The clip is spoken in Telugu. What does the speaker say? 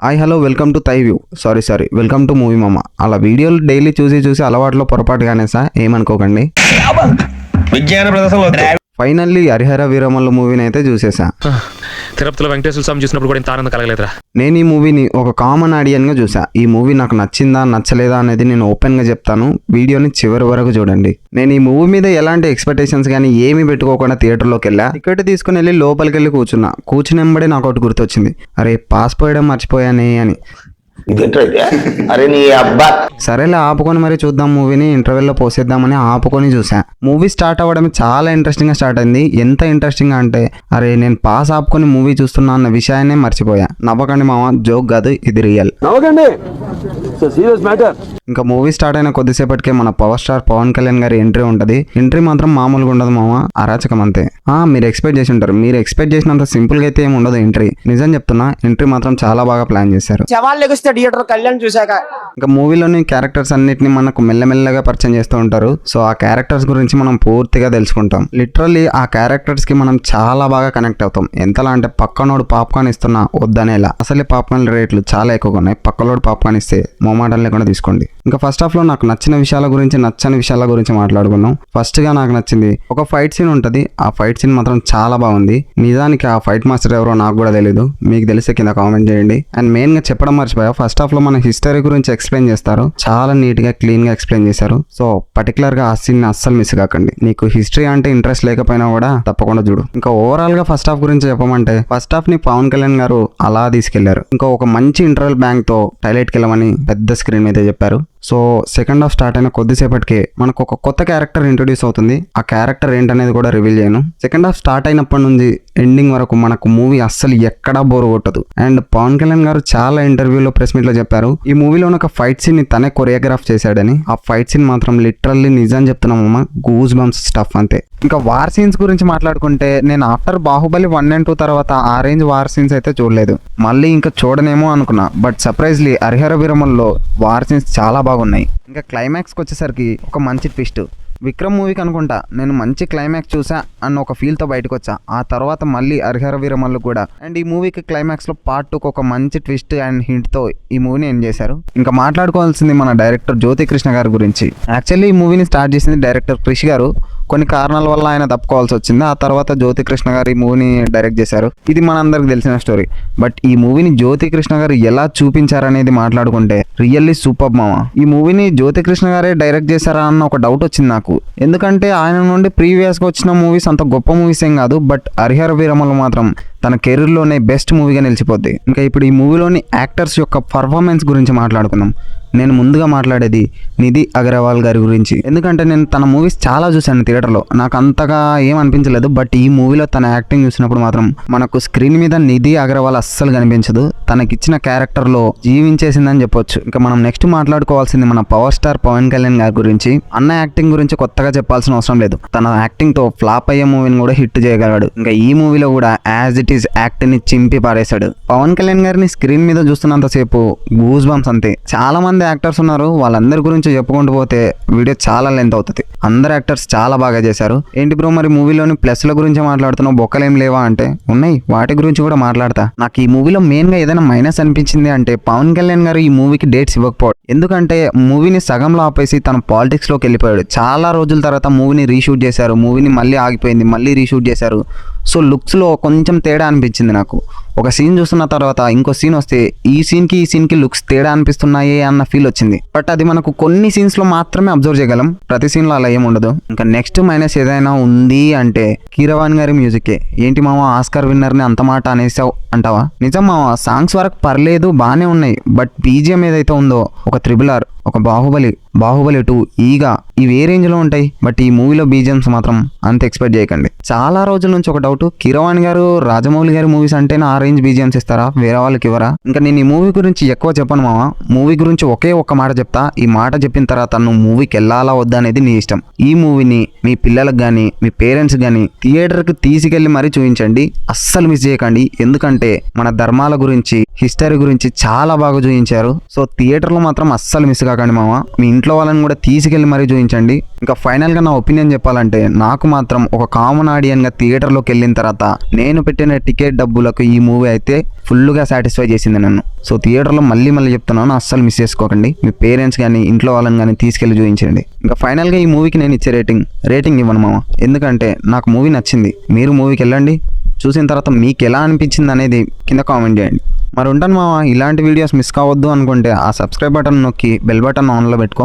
Hi hello welcome to thy view sorry welcome to movie మామ. అలా వీడియోలు డైలీ చూసి అలవాట్లో పొరపాటుగానే ఏమనుకోకండి. విజ్ఞాన ప్రదర్శన ఫైనల్లీ హరిహర వీరమల్లు మూవీని అయితే చూసేసా. తిరుపతిలో వెంకటేశ్వర స్వామి చూసినప్పుడు కూడా ఇంత ఆనందం కలగలేదురా. నేను ఈ మూవీని ఒక కామన్ ఆడియన్గా చూసా. ఈ మూవీ నాకు నచ్చిందా నచ్చలేదా అనేది నేను ఓపెన్గా చెప్తాను. వీడియోని చివరి వరకు చూడండి. నేను ఈ మూవీ మీద ఎలాంటి ఎక్స్పెక్టేషన్స్ కానీ ఏమీ పెట్టుకోకుండా థియేటర్లోకి వెళ్ళా. టికెట్ తీసుకుని వెళ్ళి లోపలికి వెళ్ళి కూర్చున్నెంబడే నాకు ఒకటి గుర్తొచ్చింది, అరే పాస్ పోయడం మర్చిపోయానే అని. అరే నీ అబ్బా సరేలే ఆపుకొని మరి చూద్దాం మూవీని, ఇంటర్వెల్లో పోసేద్దామని ఆపుకొని చూసా. మూవీ స్టార్ట్ అవ్వడం చాలా ఇంట్రెస్టింగ్గా స్టార్ట్ అయింది. ఎంత ఇంట్రెస్టింగ్ అంటే అరే నేను పాస్ ఆపుకొని మూవీ చూస్తున్నా అన్న విషయాన్నే మర్చిపోయా. నవ్వకండి మామ, జోక్ కాదు, ఇది రియల్. ఇంకా మూవీ స్టార్ట్ అయిన కొద్దిసేపటికే మన పవర్ స్టార్ పవన్ కళ్యాణ్ గారి ఎంట్రీ ఉంటుంది. ఎంట్రీ మాత్రం మామూలుగా ఉండదు మామ, అరాచకం అంతే. మీరు ఎక్స్పెక్ట్ చేసి ఉంటారు, మీరు ఎక్స్పెక్ట్ చేసినంత సింపుల్ గా అయితే ఏమి ఉండదు ఎంట్రీ. నిజం చెప్తున్నా, ఎంట్రీ మాత్రం చాలా బాగా ప్లాన్ చేశారు. ఇంకా మూవీలోని క్యారెక్టర్స్ అన్నిటిని మనకు మెల్లమెల్లగా పరిచయం చేస్తూ ఉంటారు. సో ఆ క్యారెక్టర్స్ గురించి మనం పూర్తిగా తెలుసుకుంటాం. లిటరల్లీ ఆ క్యారెక్టర్స్ కి మనం చాలా బాగా కనెక్ట్ అవుతాం. ఎంతలా అంటే పక్కనోడు పాప్కార్న్ ఇస్తున్నా వద్దనేలా. అసలే పాప్కార్న్ రేట్లు చాలా ఎక్కువగా ఉన్నాయి. పక్కనోడు పాప్కార్న్ ఇస్తే మొమాటం లేకుండా తీసుకోండి. ఇంకా ఫస్ట్ హాఫ్ లో నాకు నచ్చిన విషయాల గురించి నచ్చని విషయాల గురించి మాట్లాడుకున్నాం. ఫస్ట్ గా నాకు నచ్చింది ఒక ఫైట్ సీన్ ఉంటుంది. ఆ ఫైట్ సీన్ మాత్రం చాలా బాగుంది. నిజానికి ఆ ఫైట్ మాస్టర్ ఎవరో నాకు కూడా తెలియదు, మీకు తెలిస్తే కింద కామెంట్ చేయండి. అండ్ మెయిన్ గా చెప్పడం మర్చిపోయా, ఫస్ట్ హాఫ్ లో మన హిస్టరీ గురించి ఎక్స్ప్లెయిన్ చేస్తారు. చాలా నీట్ గా క్లీన్ గా ఎక్స్ప్లెయిన్ చేశారు. సో పర్టికులర్ గా ఆ సీన్ అస్సలు మిస్ కాకండి. నీకు హిస్టరీ అంటే ఇంట్రెస్ట్ లేకపోయినా కూడా తప్పకుండా చూడు. ఇంకా ఓవరాల్ గా ఫస్ట్ హాఫ్ గురించి చెప్పమంటే, ఫస్ట్ హాఫ్ ని పవన్ కళ్యాణ్ గారు అలా తీసుకెళ్లారు. ఇంకా ఒక మంచి ఇంటర్వెల్ బ్యాంక్ తో టైలెట్కి వెళ్ళమని పెద్ద స్క్రీన్ మీద చెప్పారు. సో సెకండ్ హాఫ్ స్టార్ట్ అయిన కొద్దిసేపటికి మనకు ఒక కొత్త క్యారెక్టర్ ఇంట్రొడ్యూస్ అవుతుంది. ఆ క్యారెక్టర్ ఏంటనేది కూడా రివీల్ చేయను. సెకండ్ హాఫ్ స్టార్ట్ అయినప్పటి నుంచి ఎండింగ్ వరకు మనకు మూవీ అస్సలు ఎక్కడా బోర్ కొట్టదు. అండ్ పవన్ కళ్యాణ్ గారు చాలా ఇంటర్వ్యూలో ప్రెస్ మీట్ లో చెప్పారు, ఈ మూవీలో ఒక ఫైట్ సీన్ ని తనే కొరియోగ్రాఫ్ చేశాడని. ఆ ఫైట్ సీన్ మాత్రం లిటరల్లీ నిజం చెప్తున్నామమ్మా, గూస్ బంప్స్ స్టఫ్ అంతే. ఇంకా వార్ సీన్స్ గురించి మాట్లాడుకుంటే, నేను ఆఫ్టర్ బాహుబలి 1 and 2 తర్వాత ఆ రేంజ్ వార్ సీన్స్ అయితే చూడలేదు. మళ్ళీ ఇంకా చూడనేమో అనుకున్నా, బట్ సర్ప్రైజ్లీ హరిహర వీరమల్లో వార్ సీన్స్ చాలా బాగున్నాయి. ఇంకా క్లైమాక్స్కి వచ్చేసరికి ఒక మంచి ట్విస్ట్. విక్రమ్ మూవీకి అనుకుంటా నేను మంచి క్లైమాక్స్ చూసా అన్న ఒక ఫీల్తో బయటకు వచ్చా. ఆ తర్వాత మళ్ళీ హరిహర వీరమల్లు కూడా. అండ్ ఈ మూవీకి క్లైమాక్స్లో పార్ట్ 2 ఒక మంచి ట్విస్ట్ అండ్ హింట్తో ఈ మూవీని ఎండ్ చేశారు. ఇంకా మాట్లాడుకోవాల్సింది మన డైరెక్టర్ జ్యోతి కృష్ణ గారి గురించి. యాక్చువల్లీ ఈ మూవీని స్టార్ట్ చేసింది డైరెక్టర్ క్రిష్ గారు. కొన్ని కారణాల వల్ల ఆయన తప్పుకోవాల్సి వచ్చింది. ఆ తర్వాత జ్యోతి కృష్ణ గారు ఈ మూవీని డైరెక్ట్ చేశారు. ఇది మనందరికి తెలిసిన స్టోరీ. బట్ ఈ మూవీని జ్యోతి కృష్ణ గారు ఎలా చూపించారనేది మాట్లాడుకుంటే రియల్లీ సూపర్ మామ. ఈ మూవీని జ్యోతి కృష్ణ గారే డైరెక్ట్ చేశారా అన్న ఒక డౌట్ వచ్చింది నాకు. ఎందుకంటే ఆయన నుండి ప్రీవియస్గా వచ్చిన మూవీస్ అంత గొప్ప మూవీస్ ఏం కాదు, బట్ హరిహర వీరమల్లు మాత్రం తన కెరీర్లోనే బెస్ట్ మూవీగా నిలిచిపోద్ది. ఇంకా ఇప్పుడు ఈ మూవీలోని యాక్టర్స్ యొక్క పర్ఫార్మెన్స్ గురించి మాట్లాడుకుందాం. నేను ముందుగా మాట్లాడేది నిధి అగర్వాల్ గారి గురించి. ఎందుకంటే నేను తన మూవీస్ చాలా చూశాను థియేటర్లో, నాకు అంతగా ఏం అనిపించలేదు. బట్ ఈ మూవీలో తన యాక్టింగ్ చూసినప్పుడు మాత్రం మనకు స్క్రీన్ మీద నిధి అగర్వాల్ అస్సలు కనిపించదు. తనకిచ్చిన క్యారెక్టర్లో జీవించేసిందని చెప్పొచ్చు. ఇంకా మనం నెక్స్ట్ మాట్లాడుకోవాల్సింది మన పవర్ స్టార్ పవన్ కళ్యాణ్ గారి గురించి. అన్న యాక్టింగ్ గురించి కొత్తగా చెప్పాల్సిన అవసరం లేదు. తన యాక్టింగ్తో ఫ్లాప్ అయ్యే మూవీని కూడా హిట్ చేయగలడు. ఇంకా ఈ మూవీలో కూడా యాజ్ ఇట్ ఈస్ యాక్టింగ్ ని చింపి పారేశాడు. పవన్ కళ్యాణ్ గారిని స్క్రీన్ మీద చూస్తున్నంతసేపు గూస్ బంప్స్ అంతే. చాలా మంది యాక్టర్స్ ఉన్నారు, వాళ్ళందరి గురించి చెప్పుకుంటూ పోతే వీడియో చాలా లెంత్ అవుతుంది. అందరు యాక్టర్స్ చాలా బాగా చేశారు. ఏంటి బ్రో మరి మూవీలోని ప్లస్ల గురించి మాట్లాడుతున్నావు, బొక్కలేం లేవా అంటే ఉన్నాయి, వాటి గురించి కూడా మాట్లాడతా. నాకు ఈ మూవీలో మెయిన్ గా ఏదైనా మైనస్ అనిపించింది అంటే పవన్ కళ్యాణ్ గారు ఈ మూవీకి డేట్స్ ఇవ్వకపోవడం. ఎందుకంటే మూవీని సగంలో ఆపేసి తన పాలిటిక్స్ లోకి వెళ్ళిపోయాడు. చాలా రోజుల తర్వాత మూవీని రీషూట్ చేశారు. మూవీని మళ్ళీ ఆగిపోయింది, మళ్ళీ రీషూట్ చేశారు. సో లుక్స్లో కొంచెం తేడా అనిపించింది నాకు. ఒక సీన్ చూస్తున్న తర్వాత ఇంకో సీన్ వస్తే ఈ సీన్కి లుక్స్ తేడా అనిపిస్తున్నాయి అన్న ఫీల్ వచ్చింది. బట్ అది మనకు కొన్ని సీన్స్లో మాత్రమే అబ్జర్వ్ చేయగలం, ప్రతి సీన్లో అలా ఏమి ఉండదు. ఇంకా నెక్స్ట్ మైనస్ ఏదైనా ఉంది అంటే కీరవాణి గారి మ్యూజికే. ఏంటి మామ ఆస్కార్ విన్నర్ని అంత మాట అనేసావు అంటావా? నిజం మామ, సాంగ్స్ వరకు పర్లేదు, బాగానే ఉన్నాయి. బట్ బీజిఎం ఏదైతే ఉందో, ఒక RRR, ఒక బాహుబలి 2, ఈగా ఇవి ఏ రేంజ్ లో ఉంటాయి. బట్ ఈ మూవీలో బీజిఎమ్స్ మాత్రం అంత ఎక్స్పెక్ట్ చేయకండి. చాలా రోజుల నుంచి ఒక డౌట్, కీరవాణి గారు రాజమౌళి గారి మూవీస్ అంటే ఆ రేంజ్ బీజిఎమ్స్ ఇస్తారా, వేరే వాళ్ళకి ఇవ్వరా? ఇంకా నేను ఈ మూవీ గురించి ఎక్కువ చెప్పను మామ. మూవీ గురించి ఒకే ఒక్క మాట చెప్తా. ఈ మాట చెప్పిన తర్వాత నువ్వు మూవీకి వెళ్ళాలా వద్దా అనేది నీ ఇష్టం. ఈ మూవీని మీ పిల్లలకు కానీ మీ పేరెంట్స్ కానీ థియేటర్కి తీసుకెళ్లి మరీ చూపించండి, అస్సలు మిస్ చేయకండి. ఎందుకంటే మన ధర్మాల గురించి హిస్టరీ గురించి చాలా బాగా చూపించారు. సో థియేటర్లో మాత్రం అస్సలు మిస్ కాకండి మామ. మీ ఇంట్లో ఇంట్లో వాళ్ళని కూడా తీసుకెళ్ళి మరీ చూపించండి. ఇంకా ఫైనల్గా నా ఒపీనియన్ చెప్పాలంటే నాకు మాత్రం ఒక కామన్ ఆడియన్గా థియేటర్లోకి వెళ్ళిన తర్వాత నేను పెట్టిన టికెట్ డబ్బులకు ఈ మూవీ అయితే ఫుల్గా సాటిస్ఫై చేసింది నన్ను. సో థియేటర్లో మళ్ళీ చెప్తున్నాను, అస్సలు మిస్ చేసుకోకండి. మీ పేరెంట్స్ కానీ ఇంట్లో వాళ్ళని కానీ తీసుకెళ్ళి చూపించండి. ఇంకా ఫైనల్గా ఈ మూవీకి నేను ఇచ్చే రేటింగ్ ఇవ్వను మామ, ఎందుకంటే నాకు మూవీ నచ్చింది. మీరు మూవీకి వెళ్ళండి, చూసిన తర్వాత మీకు ఎలా అనిపించింది అనేది కింద కామెంట్ చేయండి. మరి ఉంటాను మామ. ఇలాంటి వీడియోస్ మిస్ కావద్దు అనుకుంటే ఆ సబ్స్క్రైబ్ బటన్ నొక్కి బెల్ బటన్ ఆన్లో పెట్టుకో.